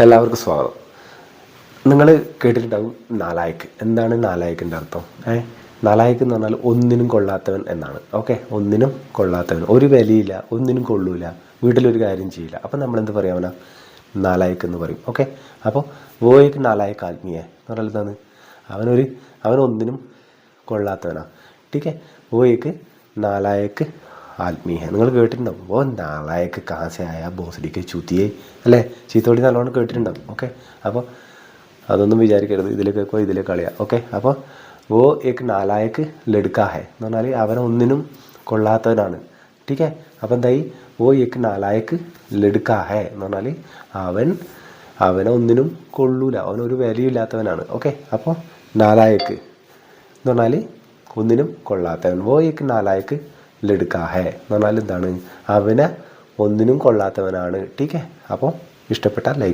എല്ലാവർക്കും സ്വാഗതം. നിങ്ങൾ കേട്ടിട്ടുണ്ടാവും നാലായക്ക്. എന്താണ് നാലായക്കിൻ്റെ അർത്ഥം? നാലായക്ക് എന്ന് പറഞ്ഞാൽ ഒന്നിനും കൊള്ളാത്തവൻ എന്നാണ്. ഓക്കെ, ഒന്നിനും കൊള്ളാത്തവൻ, ഒരു വിലയില്ല, ഒന്നിനും കൊള്ളൂല, വീട്ടിലൊരു കാര്യം ചെയ്യില്ല. അപ്പം നമ്മളെന്ത് പറയും? അവനാ നാലായക്ക് എന്ന് പറയും. ഓക്കെ, അപ്പോൾ വോയ്ക്ക് നാലായക്ക് ആത്മീയ എന്ന് പറഞ്ഞാൽ എന്താണ്? അവനൊന്നിനും കൊള്ളാത്തവനാണ്. ടീക്കെ, വോയ്ക്ക് നാലായക്ക് ആത്മീയ. നിങ്ങൾ കേട്ടിട്ടുണ്ടാവും, ഓ നാലായക്ക് കാശയായ ബോസടിക്ക് ചുറ്റിയേ അല്ലേ, ചീത്തോടി നല്ലോണം കേട്ടിട്ടുണ്ടാവും. ഓക്കെ, അപ്പോൾ അതൊന്നും വിചാരിക്കരുത്, ഇതിൽ കേൾക്കുക ഇതിൽ കളിയാ. ഓക്കെ, അപ്പോൾ ഓ ഏക്ക് നാലായക്ക് ലടുക്കാ ഹെ എന്ന് പറഞ്ഞാൽ അവനൊന്നിനും കൊള്ളാത്തവനാണ്. ടീക്കെ, അപ്പോൾ എന്തായി? ഓ ഏക്ക് നാലായക്ക് ലടുക്കാ ഹെ എന്ന് പറഞ്ഞാൽ അവനൊന്നിനും കൊള്ളൂല, അവനൊരു വിലയില്ലാത്തവനാണ്. ഓക്കെ, അപ്പോൾ നാലായക്ക് എന്ന് പറഞ്ഞാൽ ഒന്നിനും കൊള്ളാത്തവൻ. വോ ഏക്ക് നാലായക്ക് ലടുക്കാ ഹെ എന്ന് പറഞ്ഞാൽ എന്താണ്? അവനെ ഒന്നിനും കൊള്ളാത്തവനാണ്. ടീക്കെ, അപ്പോൾ ഇഷ്ടപ്പെട്ടാൽ ലൈക്ക്